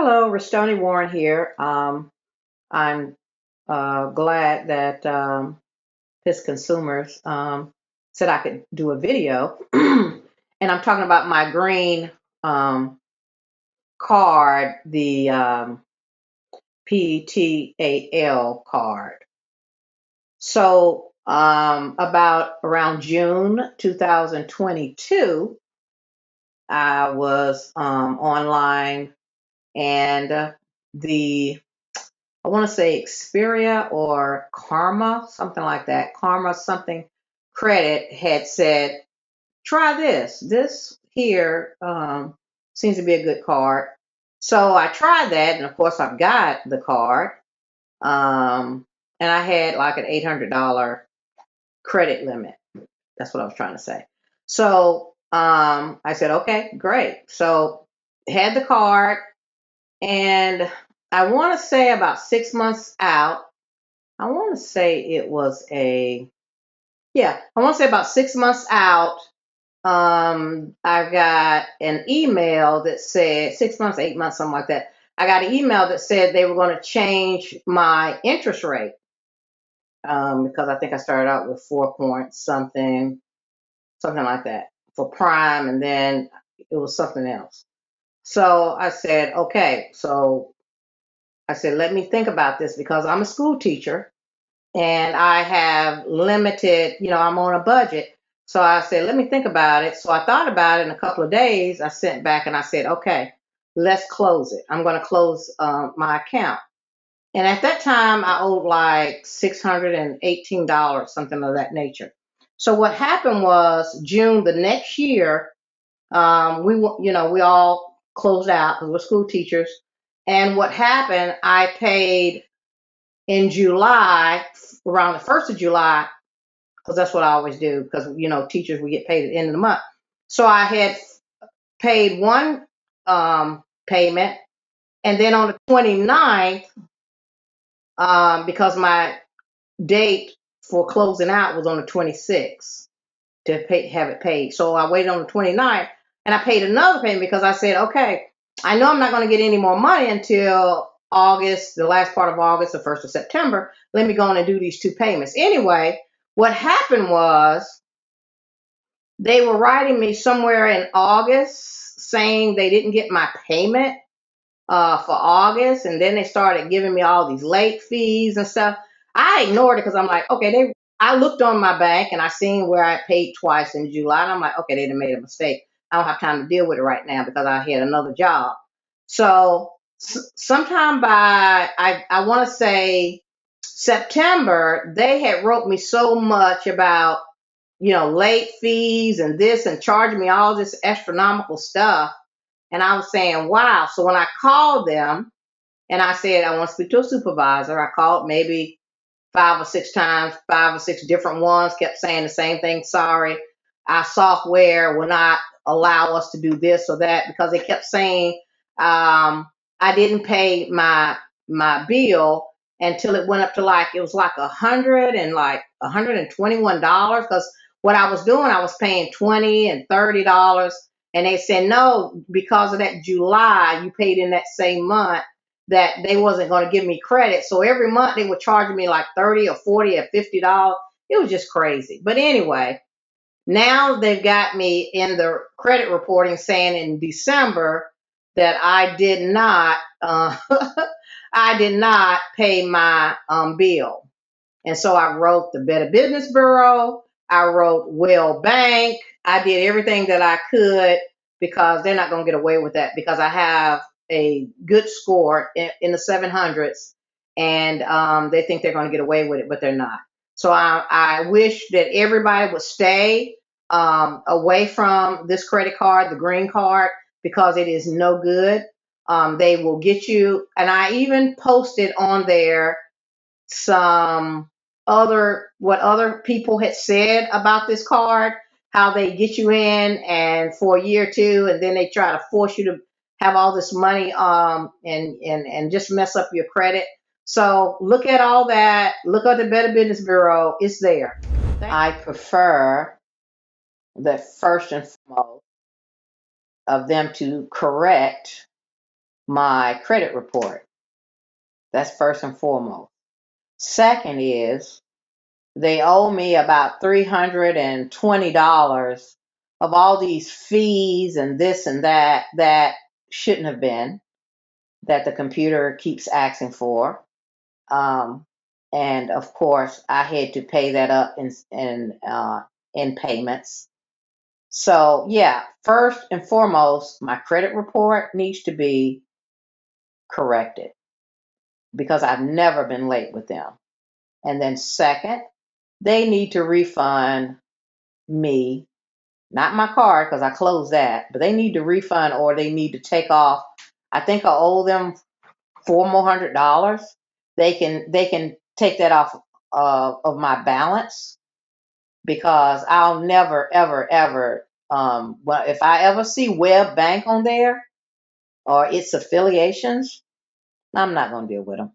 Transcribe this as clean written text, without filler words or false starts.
Hello, Restoni Warren here. I'm glad that PissedConsumers said I could do a video, and I'm talking about my green um, card, the Petal card. So about around June 2022, I was online, and the I want to say Xperia or Karma, something like that. Karma something credit had said, try this. This here seems to be a good card. So I tried that, and of course I've got the card. And I had like an $800 credit limit. That's what I was trying to say. So I said, okay, great. So had the card, and I want to say about 6 months out, I want to say it was I want to say about 6 months out, I got an email that said 6 months, 8 months, something like that. I got an email that said they were going to change my interest rate, because I think I started out with 4 point something like that for prime, and then it was something else. So I said, okay. So I said, let me think about this because I'm a school teacher and I have limited, I'm on a budget. So I said, let me think about it. So I thought about it in a couple of days. I sent back and I said, okay, let's close it. I'm going to close my account. And at that time, I owed like $618, something of that nature. So what happened was June the next year, we all closed out because we're school teachers. And what happened, I paid in July, around the 1st of July, because that's what I always do, because, teachers, we get paid at the end of the month. So I had paid one payment, and then on the 29th, because my date for closing out was on the 26th to have it paid. So I waited on the 29th, and I paid another payment because I said, okay, I know I'm not going to get any more money until August, the last part of August, the 1st of September. Let me go on and do these two payments. Anyway, what happened was they were writing me somewhere in August saying they didn't get my payment for August, and then they started giving me all these late fees and stuff. I ignored it because I'm like, okay, I looked on my bank and I seen where I paid twice in July, and I'm like, okay, they done made a mistake. I don't have time to deal with it right now because I had another job. So sometime by I want to say September, they had wrote me so much about late fees and this and charging me all this astronomical stuff. And I was saying, wow. So when I called them and I said, I want to speak to a supervisor, I called maybe 5 or 6 times, 5 or 6 different ones, kept saying the same thing. Sorry, our software will not allow us to do this or that, because they kept saying I didn't pay my bill until it went up to it was like $121, because what I was doing, I was paying $20 and $30, and they said no, because of that July you paid in that same month, that they wasn't going to give me credit. So every month they were charging me like 30 or 40 or $50. It was just crazy. But anyway, now they've got me in the credit reporting saying in December that I did not I did not pay my bill. And so I wrote the Better Business Bureau. I wrote Well Bank. I did everything that I could, because they're not going to get away with that, because I have a good score in the 700s, and they think they're going to get away with it, but they're not. So I wish that everybody would stay away from this credit card, the green card, because it is no good. They will get you. And I even posted on there some what other people had said about this card, how they get you in and for a year or two, and then they try to force you to have all this money and just mess up your credit. So look at all that. Look at the Better Business Bureau. It's there. I prefer that first and foremost of them to correct my credit report. That's first and foremost. Second is they owe me about $320 of all these fees and this and that shouldn't have been, that the computer keeps asking for. Um, and of course, I had to pay that up in payments. So yeah, first and foremost, my credit report needs to be corrected because I've never been late with them. And then second, they need to refund me, not my card because I closed that, but they need to refund or they need to take off. I think I owe them $400 more. They can take that off of my balance because I'll never ever ever well, if I ever see Web Bank on there or its affiliations, I'm not going to deal with them.